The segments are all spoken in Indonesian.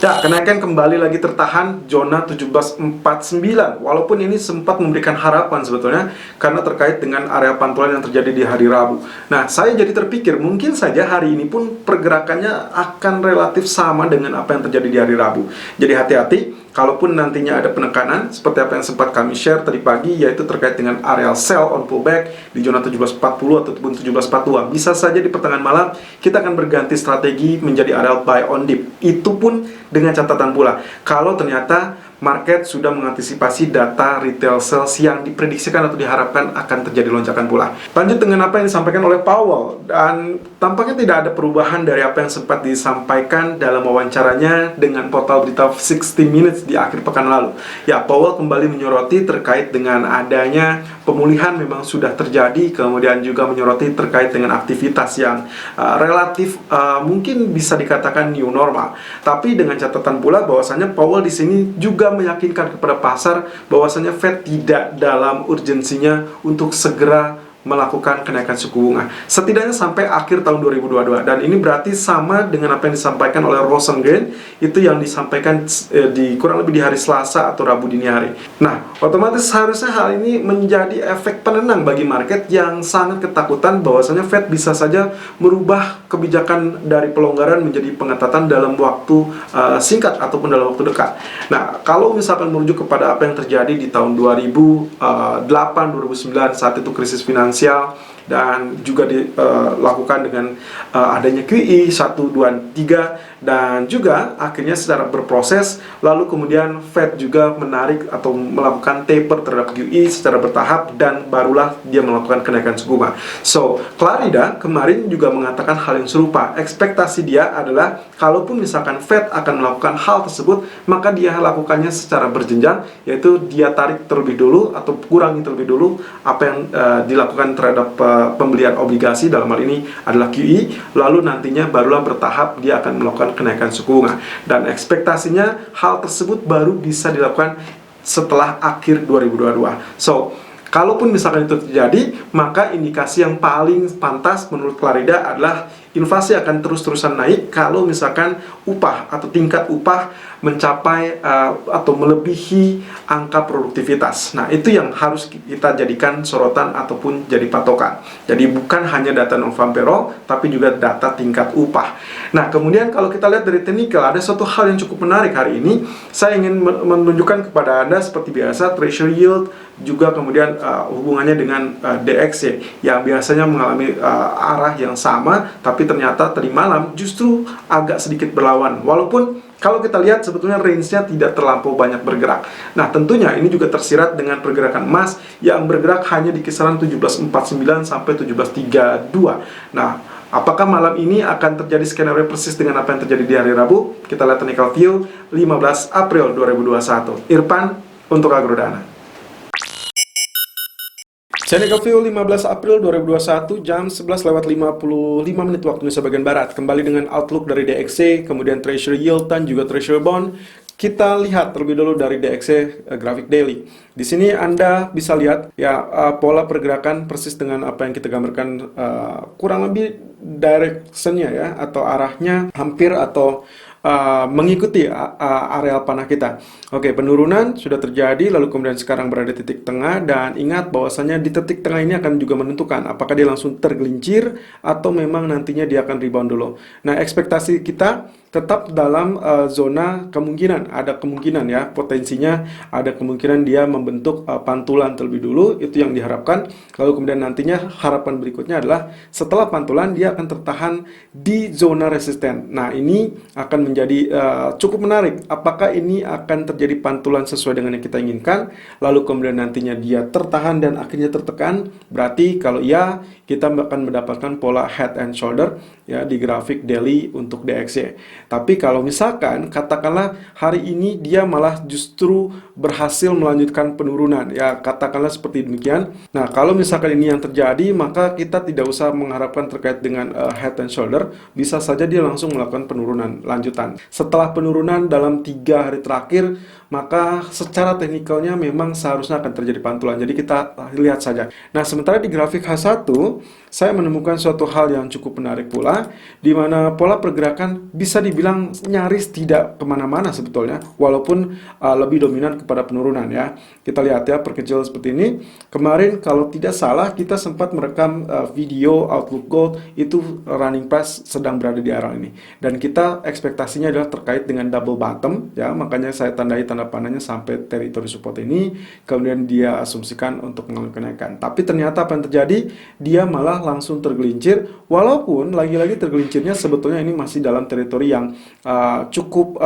Ya, kenaikan kembali lagi tertahan zona 1749. Walaupun ini sempat memberikan harapan sebetulnya karena terkait dengan area pantulan yang terjadi di hari Rabu. Nah, saya jadi terpikir mungkin saja hari ini pun pergerakannya akan relatif sama dengan apa yang terjadi di hari Rabu. Jadi hati-hati, kalaupun nantinya ada penekanan seperti apa yang sempat kami share tadi pagi, yaitu terkait dengan area sell on pullback di zona 1740 ataupun 1742. Bisa saja di pertengahan malam kita akan berganti strategi menjadi area buy on dip. Itu pun dengan catatan pula, kalau ternyata market sudah mengantisipasi data retail sales yang diprediksikan atau diharapkan akan terjadi lonjakan pula. Lanjut dengan apa yang disampaikan oleh Powell, dan tampaknya tidak ada perubahan dari apa yang sempat disampaikan dalam wawancaranya dengan portal berita 60 Minutes di akhir pekan lalu. Ya, Powell kembali menyoroti terkait dengan adanya pemulihan memang sudah terjadi, kemudian juga menyoroti terkait dengan aktivitas yang relatif mungkin bisa dikatakan new normal. Tapi dengan catatan pula bahwasanya Powell di sini juga meyakinkan kepada pasar bahwasanya Fed tidak dalam urgensinya untuk segera melakukan kenaikan suku bunga setidaknya sampai akhir tahun 2022, dan ini berarti sama dengan apa yang disampaikan oleh Rosengren itu yang disampaikan di kurang lebih di hari Selasa atau Rabu dini hari. Nah, otomatis seharusnya hal ini menjadi efek penenang bagi market yang sangat ketakutan bahwasanya Fed bisa saja merubah kebijakan dari pelonggaran menjadi pengetatan dalam waktu singkat ataupun dalam waktu dekat. Nah, kalau misalkan merujuk kepada apa yang terjadi di tahun 2008-2009 saat itu krisis finansial, dan juga dilakukan dengan adanya QE 1, 2, 3, dan juga akhirnya secara berproses lalu kemudian Fed juga menarik atau melakukan taper terhadap QE secara bertahap, dan barulah dia melakukan kenaikan suku bunga. So, Clarida kemarin juga mengatakan hal yang serupa. Ekspektasi dia adalah kalaupun misalkan Fed akan melakukan hal tersebut, maka dia lakukannya secara berjenjang, yaitu dia tarik terlebih dulu atau kurangi terlebih dulu apa yang dilakukan terhadap pembelian obligasi, dalam hal ini adalah QE, lalu nantinya barulah bertahap dia akan melakukan kenaikan suku bunga, dan ekspektasinya hal tersebut baru bisa dilakukan setelah akhir 2022. So, kalaupun misalkan itu terjadi, maka indikasi yang paling pantas menurut Clarida adalah inflasi akan terus-terusan naik kalau misalkan upah atau tingkat upah mencapai atau melebihi angka produktivitas. Nah, itu yang harus kita jadikan sorotan ataupun jadi patokan. Jadi bukan hanya data non-farm payroll, tapi juga data tingkat upah. Nah, kemudian kalau kita lihat dari technical, ada suatu hal yang cukup menarik hari ini. Saya ingin menunjukkan kepada Anda seperti biasa, treasury yield juga kemudian hubungannya dengan DXY yang biasanya mengalami arah yang sama, tapi ternyata tadi malam justru agak sedikit berlawan. Walaupun kalau kita lihat sebetulnya range-nya tidak terlampau banyak bergerak. Nah, tentunya ini juga tersirat dengan pergerakan emas yang bergerak hanya di kisaran 1749 sampai 1732. Nah, apakah malam ini akan terjadi skenario persis dengan apa yang terjadi di hari Rabu? Kita lihat technical view 15 April 2021. Irfan untuk Agrodana. Technical view 15 April 2021 jam 11:55 waktu Indonesia bagian Barat. Kembali dengan outlook dari DXY, kemudian Treasury Yield dan juga Treasury Bond. Kita lihat terlebih dulu dari DXY grafik daily. Di sini Anda bisa lihat ya pola pergerakan persis dengan apa yang kita gambarkan, kurang lebih direction-nya ya atau arahnya hampir atau mengikuti areal panah kita. Oke, penurunan sudah terjadi, lalu kemudian sekarang berada di titik tengah, dan ingat bahwasanya di titik tengah ini akan juga menentukan apakah dia langsung tergelincir atau memang nantinya dia akan rebound dulu. Nah, ekspektasi kita tetap dalam zona kemungkinan, ada kemungkinan ya, potensinya ada kemungkinan dia membentuk pantulan terlebih dulu, itu yang diharapkan. Lalu kemudian nantinya harapan berikutnya adalah setelah pantulan dia akan tertahan di zona resisten. Nah, ini akan menjadi cukup menarik. Apakah ini akan terjadi pantulan sesuai dengan yang kita inginkan, lalu kemudian nantinya dia tertahan dan akhirnya tertekan? Berarti kalau iya, kita akan mendapatkan pola head and shoulder ya di grafik daily untuk DXY. Tapi kalau misalkan katakanlah hari ini dia malah justru berhasil melanjutkan penurunan, ya katakanlah seperti demikian. Nah, kalau misalkan ini yang terjadi, maka kita tidak usah mengharapkan terkait dengan head and shoulder, bisa saja dia langsung melakukan penurunan lanjutan. lanjutan. Setelah penurunan dalam 3 hari terakhir, maka secara teknikalnya memang seharusnya akan terjadi pantulan. Jadi kita lihat saja. Nah, sementara di grafik H1, saya menemukan suatu hal yang cukup menarik pula, di mana pola pergerakan bisa dibilang nyaris tidak kemana-mana sebetulnya, walaupun lebih dominan kepada penurunan ya. Kita lihat ya, perkecil seperti ini. Kemarin kalau tidak salah, kita sempat merekam video Outlook Gold, itu running price sedang berada di area ini. Dan kita ekspektasinya adalah terkait dengan double bottom, ya, makanya saya tandai tanda panahnya sampai teritori support ini, kemudian dia asumsikan untuk mengalami kenaikan. Tapi ternyata apa yang terjadi? Dia malah langsung tergelincir, walaupun lagi-lagi tergelincirnya sebetulnya ini masih dalam teritori yang cukup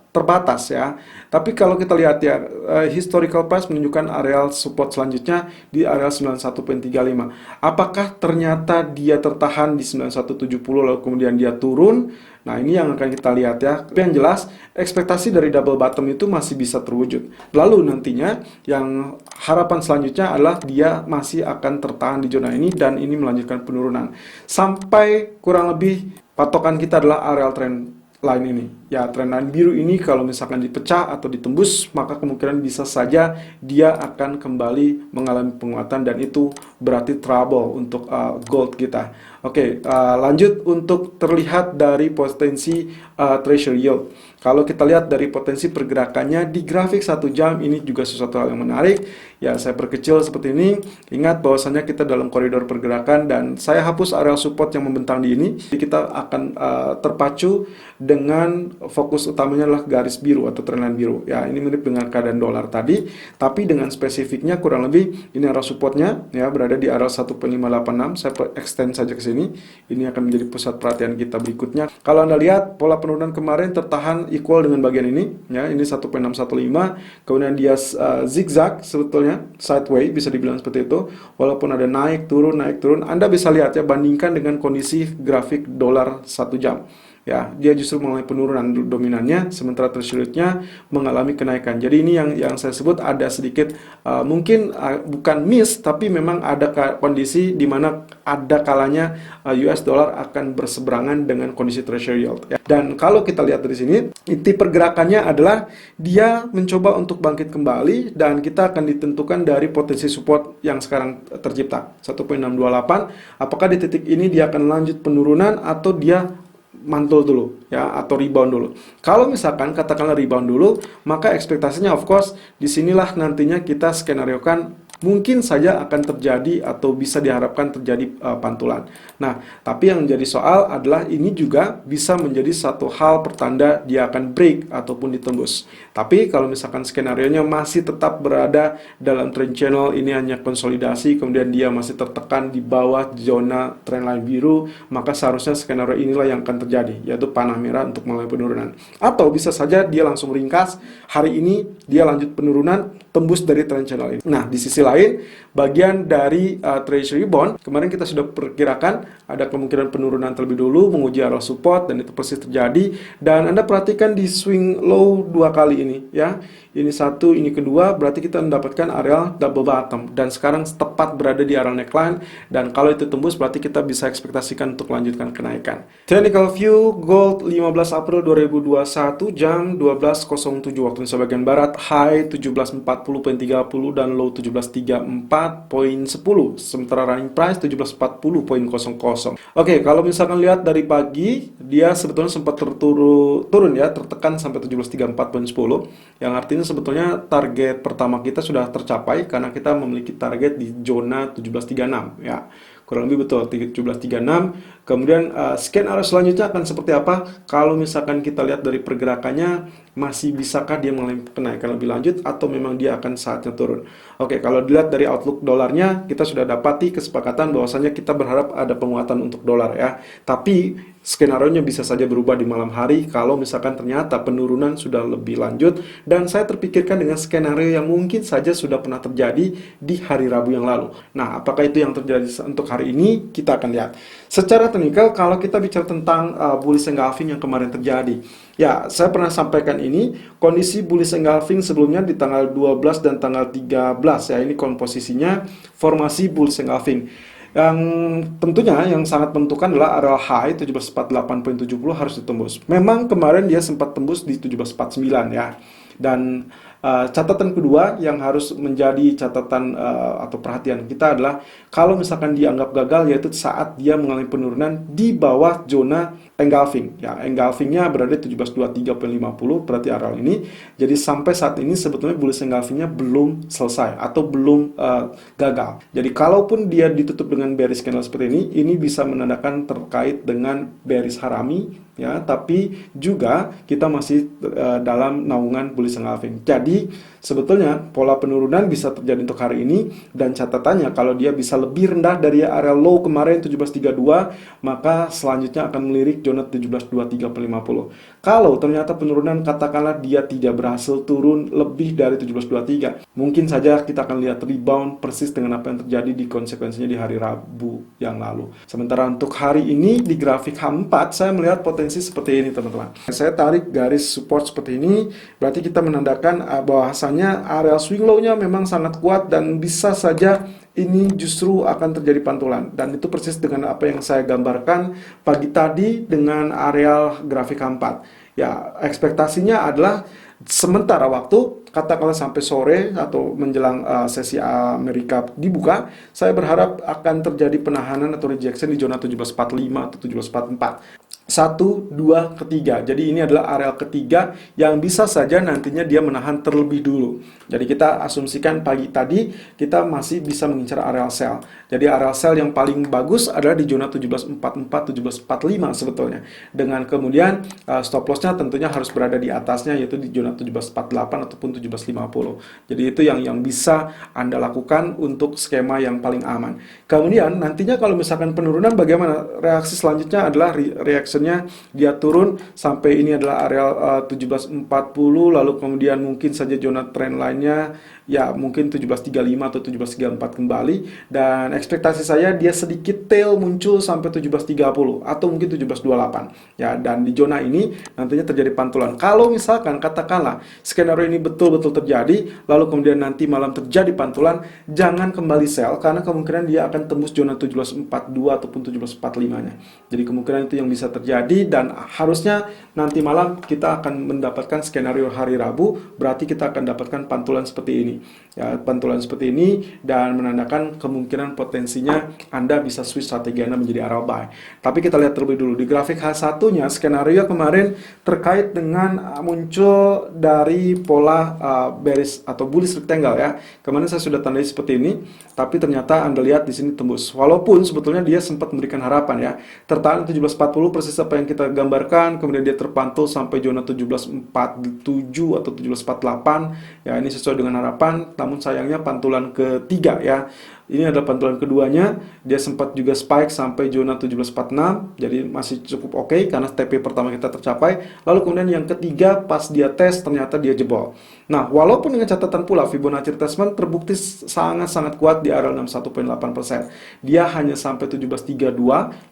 terbatas ya. Tapi kalau kita lihat ya, historical price menunjukkan areal support selanjutnya di area 91.35. Apakah ternyata dia tertahan di 9170 lalu kemudian dia turun? Nah, ini yang akan kita lihat ya. Tapi yang jelas, ekspektasi dari double bottom itu masih bisa terwujud. Lalu nantinya, yang harapan selanjutnya adalah dia masih akan tertahan di zona ini dan ini melanjutkan penurunan. Sampai kurang lebih patokan kita adalah areal trend line ini. Ya, trend line biru ini kalau misalkan dipecah atau ditembus, maka kemungkinan bisa saja dia akan kembali mengalami penguatan dan itu berarti trouble untuk gold kita. Oke, lanjut untuk terlihat dari potensi treasury yield. Kalau kita lihat dari potensi pergerakannya di grafik 1 jam, ini juga sesuatu hal yang menarik. Ya, saya perkecil seperti ini. Ingat bahwasanya kita dalam koridor pergerakan dan saya hapus area support yang membentang di ini. Jadi kita akan terpacu dengan fokus utamanya adalah garis biru atau trendline biru. Ya, ini mirip dengan keadaan dolar tadi, tapi dengan spesifiknya kurang lebih ini area supportnya ya berada di area 1.586. Saya extend saja ke sini. Ini akan menjadi pusat perhatian kita berikutnya. Kalau Anda lihat pola penurunan kemarin tertahan equal dengan bagian ini ya, ini 1.615, kemudian dia zigzag sebetulnya sideways bisa dibilang seperti itu. Walaupun ada naik turun, Anda bisa lihat ya, bandingkan dengan kondisi grafik dolar 1 jam. Ya, dia justru mengalami penurunan dominannya, sementara treasury-nya mengalami kenaikan. Jadi ini yang saya sebut ada sedikit mungkin bukan miss, tapi memang ada kondisi di mana ada kalanya US dollar akan berseberangan dengan kondisi treasury yield. Ya. Dan kalau kita lihat dari sini, inti pergerakannya adalah dia mencoba untuk bangkit kembali dan kita akan ditentukan dari potensi support yang sekarang tercipta 1.628. Apakah di titik ini dia akan lanjut penurunan atau dia mantul dulu ya, atau rebound dulu. Kalau misalkan katakanlah rebound dulu, maka ekspektasinya of course disinilah nantinya kita skenariokan mungkin saja akan terjadi atau bisa diharapkan terjadi pantulan. Nah, tapi yang menjadi soal adalah ini juga bisa menjadi satu hal pertanda dia akan break ataupun ditembus. Tapi kalau misalkan skenarionya masih tetap berada dalam trend channel, ini hanya konsolidasi, kemudian dia masih tertekan di bawah zona trendline biru, maka seharusnya skenario inilah yang akan terjadi, yaitu panah merah untuk mulai penurunan. Atau bisa saja dia langsung ringkas, hari ini dia lanjut penurunan, tembus dari trend channel ini. Nah, di sisi lain, bagian dari treasury bond, kemarin kita sudah perkirakan ada kemungkinan penurunan terlebih dulu, menguji area support, dan itu pasti terjadi. Dan Anda perhatikan di swing low 2 kali ini, ya. Ini satu, ini kedua, berarti kita mendapatkan area double bottom. Dan sekarang tepat berada di area neckline, dan kalau itu tembus, berarti kita bisa ekspektasikan untuk melanjutkan kenaikan. Technical view, gold 15 April 2021, jam 12.07 waktu Indonesia bagian Barat, high 1740.30 dan low 1734.10, sementara running price 1740.00. Oke, kalau misalkan lihat dari pagi, dia sebetulnya sempat turun ya, tertekan sampai 1734.10, yang artinya sebetulnya target pertama kita sudah tercapai karena kita memiliki target di zona 1736 ya. Kurang lebih betul 1736. Kemudian skenario selanjutnya akan seperti apa? Kalau misalkan kita lihat dari pergerakannya, masih bisakah dia mengalami kenaikan lebih lanjut atau memang dia akan saatnya turun? Oke, kalau dilihat dari outlook dolarnya, kita sudah dapati kesepakatan bahwasanya kita berharap ada penguatan untuk dolar ya. Tapi skenarionya bisa saja berubah di malam hari kalau misalkan ternyata penurunan sudah lebih lanjut, dan saya terpikirkan dengan skenario yang mungkin saja sudah pernah terjadi di hari Rabu yang lalu. Nah, apakah itu yang terjadi untuk hari ini? Kita akan lihat. Secara teknikal, kalau kita bicara tentang bullish engulfing yang kemarin terjadi, ya, saya pernah sampaikan ini, kondisi bullish engulfing sebelumnya di tanggal 12 dan tanggal 13 ya, ini komposisinya formasi bullish engulfing. Yang tentunya yang sangat menentukan adalah area high 1748.70 harus ditembus. Memang kemarin dia sempat tembus di 1749 ya. Dan catatan kedua yang harus menjadi catatan atau perhatian kita adalah kalau misalkan dianggap gagal, yaitu saat dia mengalami penurunan di bawah zona engulfing. Ya, engulfingnya berada di 1723.50, berarti area ini. Jadi sampai saat ini sebetulnya bullish engulfingnya belum selesai atau belum gagal. Jadi kalaupun dia ditutup dengan bearish candle seperti ini bisa menandakan terkait dengan bearish harami ya, tapi juga kita masih dalam naungan bullish engulfing. Jadi sebetulnya pola penurunan bisa terjadi untuk hari ini, dan catatannya kalau dia bisa lebih rendah dari area low kemarin 1732, maka selanjutnya akan melirik zona 1723.50. Kalau ternyata penurunan katakanlah dia tidak berhasil turun lebih dari 1723, mungkin saja kita akan lihat rebound persis dengan apa yang terjadi di konsekuensinya di hari Rabu yang lalu. Sementara untuk hari ini di grafik H4 saya melihat potensi seperti ini teman-teman. Saya tarik garis support seperti ini, berarti kita menandakan bahwasanya area swing low-nya memang sangat kuat dan bisa saja ini justru akan terjadi pantulan, dan itu persis dengan apa yang saya gambarkan pagi tadi dengan areal grafik H4. Ya, ekspektasinya adalah sementara waktu, katakanlah sampai sore atau menjelang sesi Amerika dibuka, saya berharap akan terjadi penahanan atau rejection di zona 1745 atau 1744. 1, 2, ketiga. Jadi ini adalah area ketiga yang bisa saja nantinya dia menahan terlebih dulu. Jadi kita asumsikan pagi tadi kita masih bisa mengincar area sell. Jadi area sell yang paling bagus adalah di zona 1744, 1745 sebetulnya. Dengan kemudian stop loss-nya tentunya harus berada di atasnya, yaitu di zona 1748 ataupun 1750. Jadi itu yang bisa Anda lakukan untuk skema yang paling aman. Kemudian nantinya kalau misalkan penurunan, bagaimana? Reaksi selanjutnya adalah reaction dia turun sampai ini adalah area 1740, lalu kemudian mungkin saja zona trend lainnya ya mungkin 1735 atau 1734 kembali, dan ekspektasi saya dia sedikit tail muncul sampai 1730 atau mungkin 1728 ya, dan di zona ini nantinya terjadi pantulan. Kalau misalkan katakanlah skenario ini betul-betul terjadi lalu kemudian nanti malam terjadi pantulan, jangan kembali sell karena kemungkinan dia akan tembus zona 1742 ataupun 1745-nya. Jadi kemungkinan itu yang bisa terjadi, dan harusnya nanti malam kita akan mendapatkan skenario hari Rabu, berarti kita akan dapatkan pantulan seperti ini. Ya, pantulan seperti ini dan menandakan kemungkinan potensinya Anda bisa switch strategi Anda menjadi area buy. Tapi kita lihat terlebih dulu di grafik H1-nya, skenario kemarin terkait dengan muncul dari pola bearish atau bullish rectangle ya. Kemarin saya sudah tandai seperti ini, tapi ternyata Anda lihat di sini tembus. Walaupun sebetulnya dia sempat memberikan harapan ya. Tertahan 1740 persis apa yang kita gambarkan, kemudian dia terpantul sampai zona 1747 atau 1748. Ya, ini sesuai dengan harapan. Namun sayangnya pantulan ketiga ya, ini adalah pantulan keduanya, dia sempat juga spike sampai zona 1746, jadi masih cukup oke karena TP pertama kita tercapai. Lalu kemudian yang ketiga pas dia tes ternyata dia jebol. Nah, walaupun dengan catatan pula Fibonacci retracement terbukti sangat-sangat kuat di area 61.8%. Dia hanya sampai 1732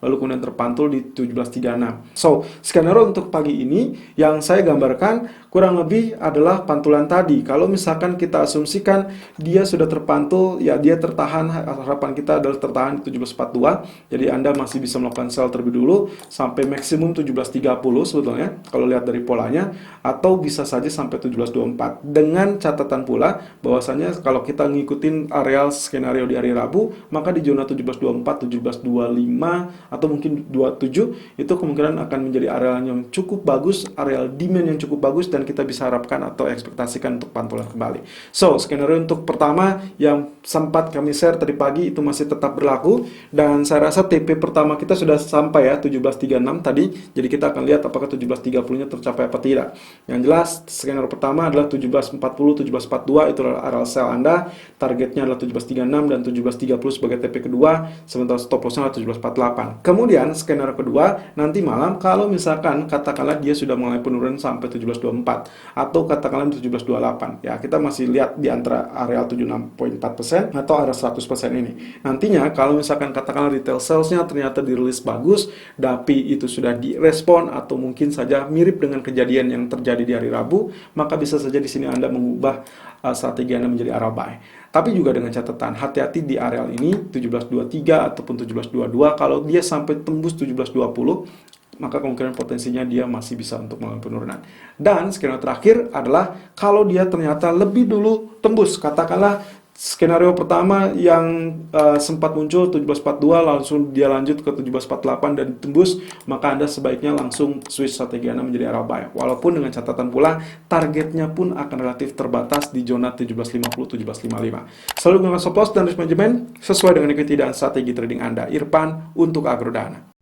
lalu kemudian terpantul di 1736. So, skenario untuk pagi ini yang saya gambarkan kurang lebih adalah pantulan tadi. Kalau misalkan kita asumsikan dia sudah terpantul, ya dia tertahan, harapan kita adalah tertahan di 1742. Jadi Anda masih bisa melakukan sell terlebih dulu sampai maksimum 1730 sebetulnya kalau lihat dari polanya, atau bisa saja sampai 1724. Dengan catatan pula bahwasanya kalau kita ngikutin areal skenario di hari Rabu, maka di zona 1724, 1725 atau mungkin 27 itu kemungkinan akan menjadi area yang cukup bagus, areal demand yang cukup bagus, dan kita bisa harapkan atau ekspektasikan untuk pantulan kembali. So, skenario untuk pertama yang sempat kami share tadi pagi itu masih tetap berlaku, dan saya rasa TP pertama kita sudah sampai ya 1736 tadi. Jadi kita akan lihat apakah 1730-nya tercapai apa tidak. Yang jelas skenario pertama adalah 1740, 1742 itu adalah area sell Anda. Targetnya adalah 1736 dan 1730 sebagai TP kedua, sementara stop loss-nya adalah 1748. Kemudian skenario kedua nanti malam kalau misalkan katakanlah dia sudah mulai penurunan sampai 1724 atau katakanlah 1728. Ya, kita masih lihat di antara area 76.4% atau area 100% ini. Nantinya kalau misalkan katakanlah retail sales-nya ternyata dirilis bagus, tapi itu sudah direspon atau mungkin saja mirip dengan kejadian yang terjadi di hari Rabu, maka bisa saja di sini Anda mengubah strategi Anda menjadi area buy. Tapi juga dengan catatan, hati-hati di areal ini 1723 ataupun 1722, kalau dia sampai tembus 1720, maka kemungkinan potensinya dia masih bisa untuk mengalami penurunan. Dan skenario terakhir adalah kalau dia ternyata lebih dulu tembus, katakanlah skenario pertama yang sempat muncul 1742, langsung dia lanjut ke 1748 dan tembus, maka Anda sebaiknya langsung switch strategi Anda menjadi area buy. Walaupun dengan catatan pula, targetnya pun akan relatif terbatas di zona 1750-1755. Selalu gunakan stop loss dan risk management sesuai dengan equity dan strategi trading Anda. Irfan untuk Agrodana.